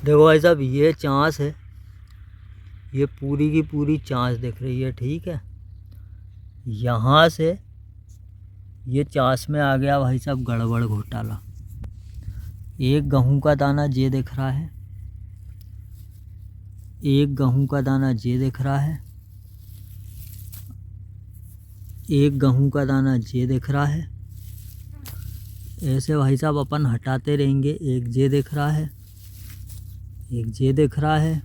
देखो भाई साहब, ये चांस है, ये पूरी की पूरी चांस दिख रही है, ठीक है। यहाँ से ये चांस में आ गया भाई साहब गड़बड़ घोटाला। एक गेहूं का दाना ये दिख रहा है, एक गेहूं का दाना ये दिख रहा है, एक गेहूं का दाना ये दिख रहा है। ऐसे भाई साहब अपन हटाते रहेंगे। एक ये दिख रहा है, एक ये दिख रहा है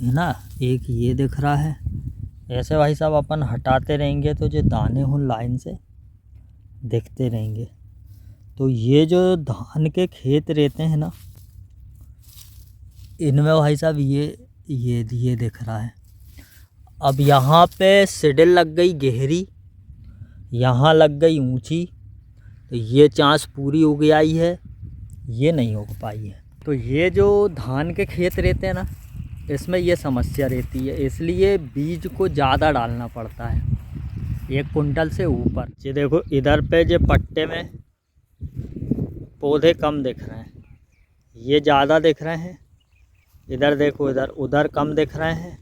ना, एक ये दिख रहा है। ऐसे भाई साहब अपन हटाते रहेंगे तो जो दाने हों लाइन से दिखते रहेंगे। तो ये जो धान के खेत रहते हैं ना, इनमें भाई साहब ये दिख रहा है। अब यहाँ पे सिडिल लग गई गहरी, यहाँ लग गई ऊंची, तो ये चांस पूरी हो गई है, ये नहीं हो पाई है। तो ये जो धान के खेत रहते हैं ना, इसमें ये समस्या रहती है, इसलिए बीज को ज़्यादा डालना पड़ता है, 1 कुंटल से ऊपर। ये देखो इधर पे जो पट्टे में पौधे कम दिख रहे हैं, ये ज़्यादा दिख रहे हैं। इधर देखो, इधर उधर कम दिख रहे हैं।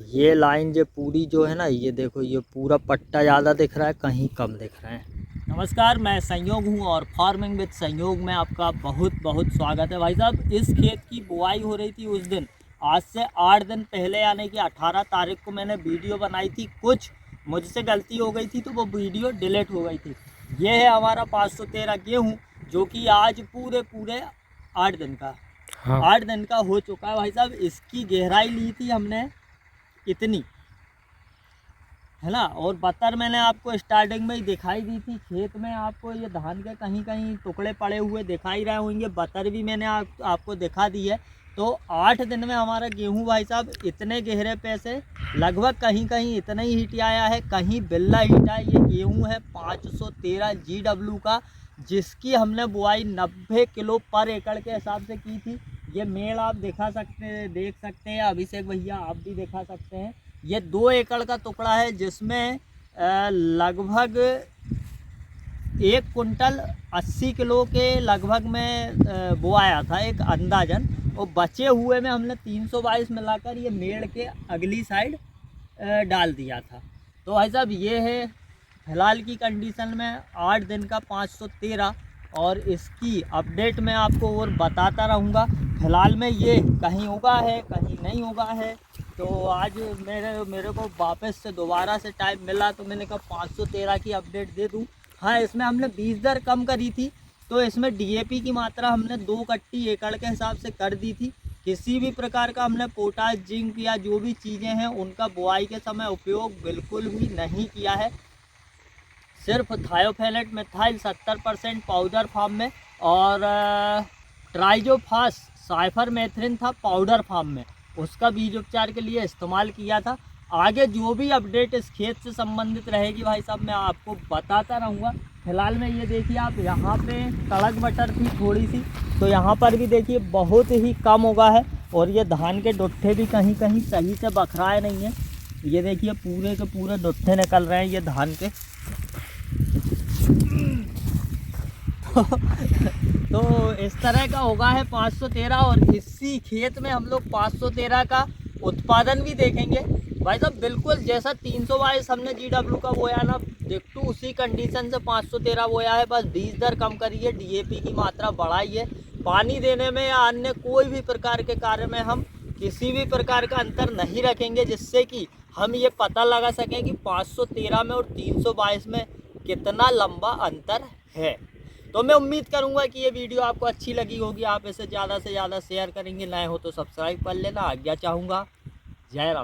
ये लाइन जो पूरी जो है ना, ये देखो ये पूरा पट्टा ज़्यादा दिख रहा है, कहीं कम दिख रहे हैं। नमस्कार, मैं संयोग हूँ और फार्मिंग विद संयोग में आपका बहुत बहुत स्वागत है। भाई साहब, इस खेत की बुआई हो रही थी उस दिन, आज से 8 दिन पहले यानी कि 18 तारीख को मैंने वीडियो बनाई थी। कुछ मुझसे गलती हो गई थी तो वो वीडियो डिलीट हो गई थी। ये है हमारा 513 गेहूँ, जो कि आज पूरे 8 दिन का 8 दिन का हो चुका है। भाई साहब, इसकी गहराई ली थी हमने इतनी, है ना। और बतर मैंने आपको स्टार्टिंग में ही दिखाई दी थी। खेत में आपको ये धान के कहीं कहीं टुकड़े पड़े हुए दिखाई रहे होंगे, बतर भी मैंने आपको दिखा दी है। तो 8 दिन में हमारा गेहूं भाई साहब इतने गहरे पे से लगभग कहीं कहीं इतना ही हिट आया है, कहीं बिल्ला हिट आया। ये गेहूं है 513 GW का, जिसकी हमने बुआई 90 किलो पर एकड़ के हिसाब से की थी। ये मेल आप देख सकते हैं, अभिषेक भैया आप भी दिखा सकते हैं। ये 2 एकड़ का टुकड़ा है, जिसमें लगभग 1 कुंटल 80 किलो के लगभग में बोआया था, एक अंदाजन। और बचे हुए में हमने 322 मिलाकर ये मेड़ के अगली साइड डाल दिया था। तो भाई साहब, ये है फिलहाल की कंडीशन में 8 दिन का 513, और इसकी अपडेट मैं आपको और बताता रहूँगा। फिलहाल में ये कहीं उगा है, कहीं नहीं उगा है। तो आज मेरे को वापस से दोबारा से टाइम मिला, तो मैंने कहा 513 की अपडेट दे दूं। हाँ, इसमें हमने बीज दर कम करी थी, तो इसमें DAP की मात्रा हमने 2 कट्टी एकड़ के हिसाब से कर दी थी। किसी भी प्रकार का हमने पोटाश, जिंक या जो भी चीज़ें हैं उनका बुआई के समय उपयोग बिल्कुल भी नहीं किया है। सिर्फ थायोफेनेट मिथाइल 70% पाउडर फॉर्म में, और ट्राइजोफास साइफरमेथ्रिन था पाउडर फॉर्म में, उसका बीज उपचार के लिए इस्तेमाल किया था। आगे जो भी अपडेट इस खेत से संबंधित रहेगी भाई साहब, मैं आपको बताता रहूँगा। फिलहाल में ये देखिए आप, यहाँ पे कड़क मटर थी थोड़ी सी, तो यहाँ पर भी देखिए बहुत ही कम उगा है। और ये धान के डुट्ठे भी कहीं कहीं सही से बखराए नहीं है। ये देखिए पूरे के पूरे डुट्ठे निकल रहे हैं ये धान के। तो इस तरह का होगा है 513, और इसी खेत में हम लोग 513 का उत्पादन भी देखेंगे। भाई साहब, बिल्कुल जैसा 322 हमने GW का बोया ना, देखो उसी कंडीशन से 513 बोया है। बस बीज दर कम करी है, DAP की मात्रा बढ़ाई है। पानी देने में या अन्य कोई भी प्रकार के कार्य में हम किसी भी प्रकार का अंतर नहीं रखेंगे, जिससे कि हम ये पता लगा सकें कि 513 में और 322 में कितना लंबा अंतर है। तो मैं उम्मीद करूंगा कि ये वीडियो आपको अच्छी लगी होगी। आप इसे ज़्यादा से ज़्यादा शेयर करेंगे, नए हो तो सब्सक्राइब कर लेना। आज्ञा चाहूँगा। जय राम।